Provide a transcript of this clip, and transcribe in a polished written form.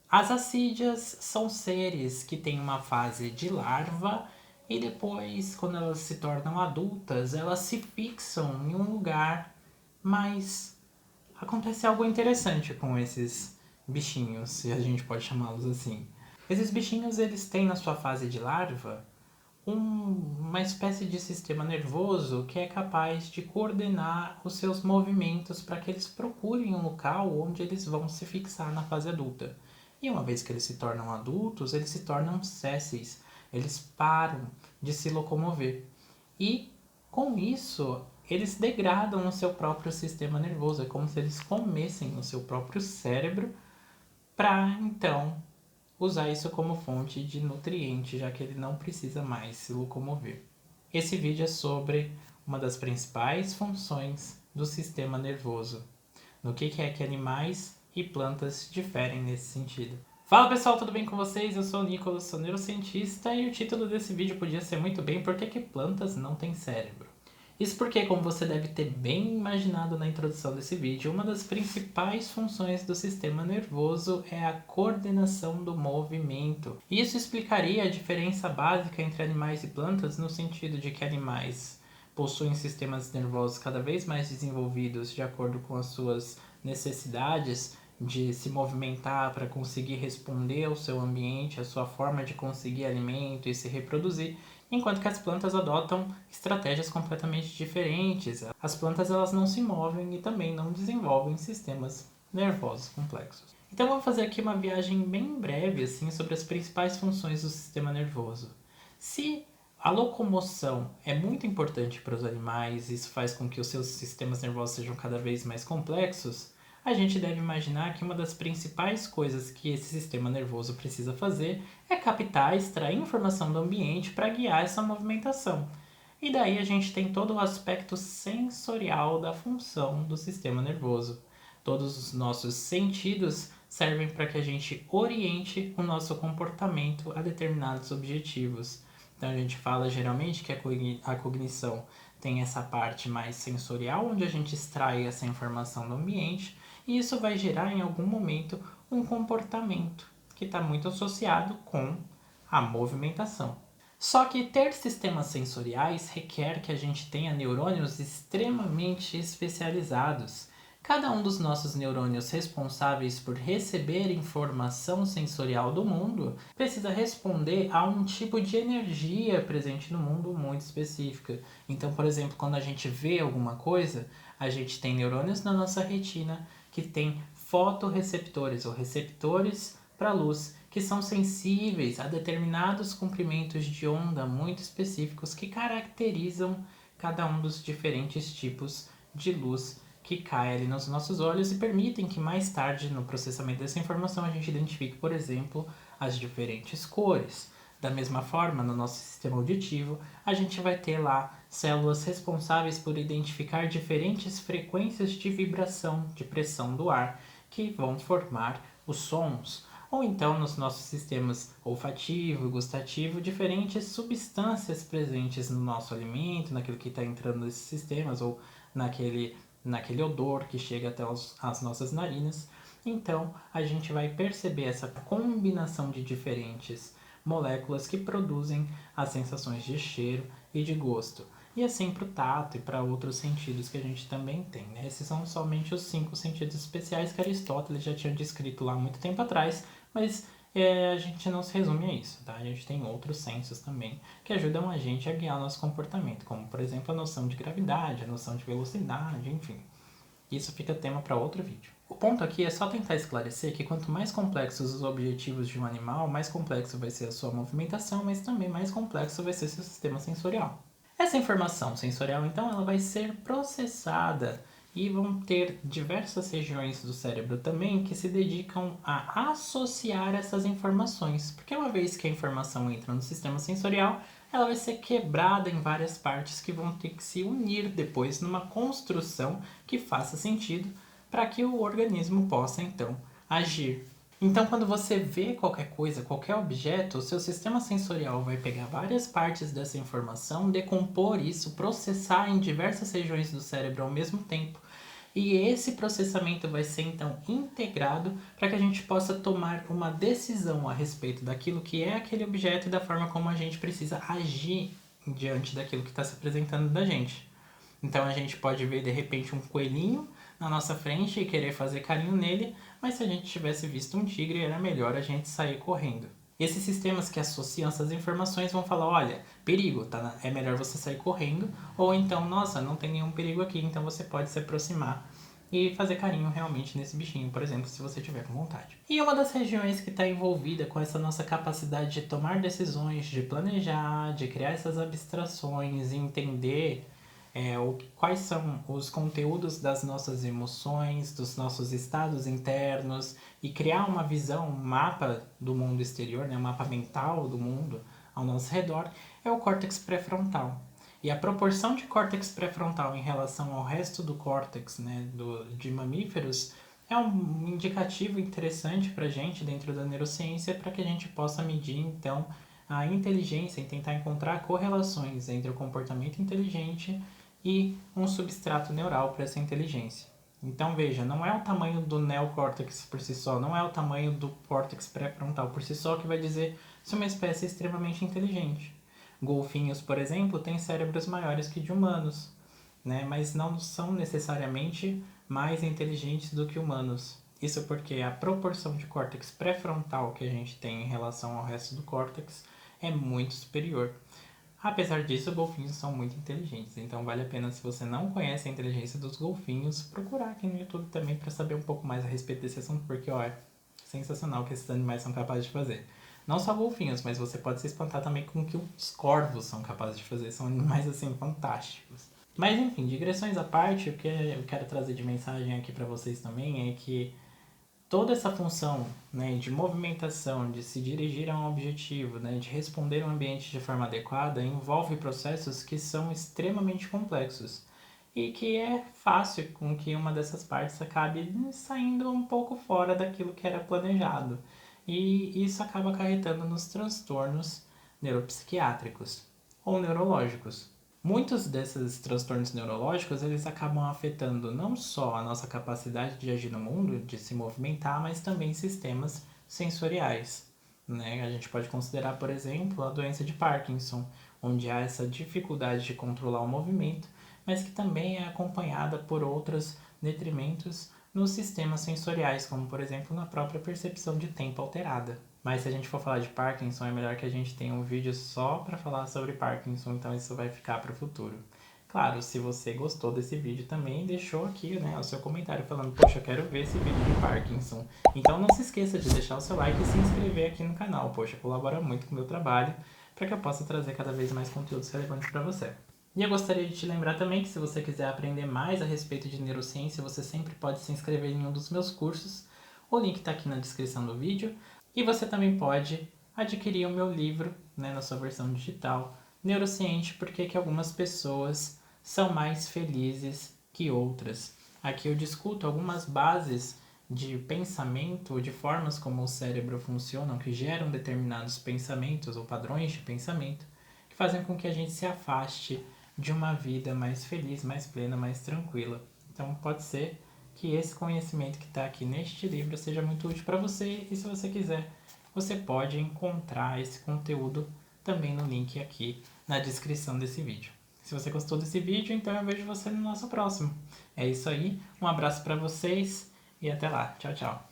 As assídeas são seres que têm uma fase de larva e depois, quando elas se tornam adultas, elas se fixam em um lugar, mas acontece algo interessante com esses bichinhos, se a gente pode chamá-los assim. Esses bichinhos eles têm na sua fase de larva uma espécie de sistema nervoso que é capaz de coordenar os seus movimentos para que eles procurem um local onde eles vão se fixar na fase adulta. E uma vez que eles se tornam adultos, eles se tornam sésseis, eles param de se locomover. E com isso, eles degradam o seu próprio sistema nervoso, é como se eles comessem o seu próprio cérebro para então usar isso como fonte de nutriente, já que ele não precisa mais se locomover. Esse vídeo é sobre uma das principais funções do sistema nervoso, no que é que animais e plantas diferem nesse sentido. Fala pessoal, tudo bem com vocês? Eu sou o Nicolas, sou neurocientista e o título desse vídeo podia ser muito bem Por que plantas não têm cérebro? Isso porque, como você deve ter bem imaginado na introdução desse vídeo, uma das principais funções do sistema nervoso é a coordenação do movimento. Isso explicaria a diferença básica entre animais e plantas no sentido de que animais possuem sistemas nervosos cada vez mais desenvolvidos de acordo com as suas necessidades de se movimentar para conseguir responder ao seu ambiente, a sua forma de conseguir alimento e se reproduzir, enquanto que as plantas adotam estratégias completamente diferentes. As plantas elas não se movem e também não desenvolvem sistemas nervosos complexos. Então vou fazer aqui uma viagem bem breve assim sobre as principais funções do sistema nervoso. Se a locomoção é muito importante para os animais, isso faz com que os seus sistemas nervosos sejam cada vez mais complexos, a gente deve imaginar que uma das principais coisas que esse sistema nervoso precisa fazer é captar e extrair informação do ambiente para guiar essa movimentação. E daí a gente tem todo o aspecto sensorial da função do sistema nervoso. Todos os nossos sentidos servem para que a gente oriente o nosso comportamento a determinados objetivos. Então a gente fala geralmente que a cognição tem essa parte mais sensorial, onde a gente extrai essa informação do ambiente, e isso vai gerar em algum momento um comportamento que está muito associado com a movimentação. Só que ter sistemas sensoriais requer que a gente tenha neurônios extremamente especializados. Cada um dos nossos neurônios responsáveis por receber informação sensorial do mundo precisa responder a um tipo de energia presente no mundo muito específica. Então, por exemplo, quando a gente vê alguma coisa, a gente tem neurônios na nossa retina que têm fotorreceptores ou receptores para luz que são sensíveis a determinados comprimentos de onda muito específicos que caracterizam cada um dos diferentes tipos de luz que cai ali nos nossos olhos e permitem que mais tarde no processamento dessa informação a gente identifique, por exemplo, as diferentes cores. Da mesma forma, no nosso sistema auditivo, a gente vai ter lá células responsáveis por identificar diferentes frequências de vibração, de pressão do ar, que vão formar os sons. Ou então, nos nossos sistemas olfativo e gustativo, diferentes substâncias presentes no nosso alimento, naquilo que está entrando nesses sistemas, ou naquele odor que chega até as nossas narinas. Então, a gente vai perceber essa combinação de diferentes moléculas que produzem as sensações de cheiro e de gosto. E assim para o tato e para outros sentidos que a gente também tem. Né? Esses são somente os 5 sentidos especiais que Aristóteles já tinha descrito lá há muito tempo atrás, mas a gente não se resume a isso, tá? A gente tem outros sensos também que ajudam a gente a guiar o nosso comportamento, como por exemplo a noção de gravidade, a noção de velocidade, enfim. Isso fica tema para outro vídeo. O ponto aqui é só tentar esclarecer que quanto mais complexos os objetivos de um animal, mais complexo vai ser a sua movimentação, mas também mais complexo vai ser seu sistema sensorial. Essa informação sensorial, então, ela vai ser processada e vão ter diversas regiões do cérebro também que se dedicam a associar essas informações, porque uma vez que a informação entra no sistema sensorial, ela vai ser quebrada em várias partes que vão ter que se unir depois numa construção que faça sentido para que o organismo possa então agir. Então, quando você vê qualquer coisa, qualquer objeto, o seu sistema sensorial vai pegar várias partes dessa informação, decompor isso, processar em diversas regiões do cérebro ao mesmo tempo E esse processamento vai ser então integrado para que a gente possa tomar uma decisão a respeito daquilo que é aquele objeto e da forma como a gente precisa agir diante daquilo que está se apresentando da gente. Então a gente pode ver de repente um coelhinho na nossa frente e querer fazer carinho nele, mas se a gente tivesse visto um tigre, era melhor a gente sair correndo. E esses sistemas que associam essas informações vão falar, olha, perigo, tá? É melhor você sair correndo, ou então, nossa, não tem nenhum perigo aqui, então você pode se aproximar e fazer carinho realmente nesse bichinho, por exemplo, se você tiver com vontade. E uma das regiões que está envolvida com essa nossa capacidade de tomar decisões, de planejar, de criar essas abstrações, entender quais são os conteúdos das nossas emoções, dos nossos estados internos e criar uma visão, um mapa do mundo exterior, né, um mapa mental do mundo ao nosso redor, é o córtex pré-frontal. E a proporção de córtex pré-frontal em relação ao resto do córtex, né, de mamíferos é um indicativo interessante para a gente dentro da neurociência para que a gente possa medir então a inteligência e tentar encontrar correlações entre o comportamento inteligente e um substrato neural para essa inteligência. Então veja, não é o tamanho do neocórtex por si só, não é o tamanho do córtex pré-frontal por si só que vai dizer se uma espécie é extremamente inteligente. Golfinhos, por exemplo, têm cérebros maiores que de humanos, né? Mas não são necessariamente mais inteligentes do que humanos. Isso porque a proporção de córtex pré-frontal que a gente tem em relação ao resto do córtex é muito superior. Apesar disso, golfinhos são muito inteligentes, então vale a pena, se você não conhece a inteligência dos golfinhos, procurar aqui no YouTube também para saber um pouco mais a respeito desse assunto, porque ó, é sensacional o que esses animais são capazes de fazer. Não só golfinhos, mas você pode se espantar também com o que os corvos são capazes de fazer, são animais assim fantásticos. Mas enfim, digressões à parte, o que eu quero trazer de mensagem aqui para vocês também é que toda essa função, né, de movimentação, de se dirigir a um objetivo, né, de responder ao ambiente de forma adequada, envolve processos que são extremamente complexos e que é fácil com que uma dessas partes acabe saindo um pouco fora daquilo que era planejado. E isso acaba acarretando nos transtornos neuropsiquiátricos ou neurológicos. Muitos desses transtornos neurológicos, eles acabam afetando não só a nossa capacidade de agir no mundo, de se movimentar, mas também sistemas sensoriais, né? A gente pode considerar, por exemplo, a doença de Parkinson, onde há essa dificuldade de controlar o movimento, mas que também é acompanhada por outros detrimentos nos sistemas sensoriais, como por exemplo na própria percepção de tempo alterada. Mas se a gente for falar de Parkinson, é melhor que a gente tenha um vídeo só para falar sobre Parkinson, então isso vai ficar para o futuro. Claro, se você gostou desse vídeo também, deixou aqui, né, o seu comentário falando, poxa, eu quero ver esse vídeo de Parkinson. Então não se esqueça de deixar o seu like e se inscrever aqui no canal, poxa, colabora muito com o meu trabalho para que eu possa trazer cada vez mais conteúdos relevantes para você. E eu gostaria de te lembrar também que se você quiser aprender mais a respeito de neurociência, você sempre pode se inscrever em um dos meus cursos. O link está aqui na descrição do vídeo. E você também pode adquirir o meu livro, né, na sua versão digital, Neurociente, porque que algumas pessoas são mais felizes que outras. Aqui eu discuto algumas bases de pensamento, de formas como o cérebro funciona, que geram determinados pensamentos ou padrões de pensamento, que fazem com que a gente se afaste de uma vida mais feliz, mais plena, mais tranquila. Então pode ser que esse conhecimento que está aqui neste livro seja muito útil para você, e se você quiser, você pode encontrar esse conteúdo também no link aqui na descrição desse vídeo. Se você gostou desse vídeo, então eu vejo você no nosso próximo. É isso aí, um abraço para vocês e até lá. Tchau, tchau.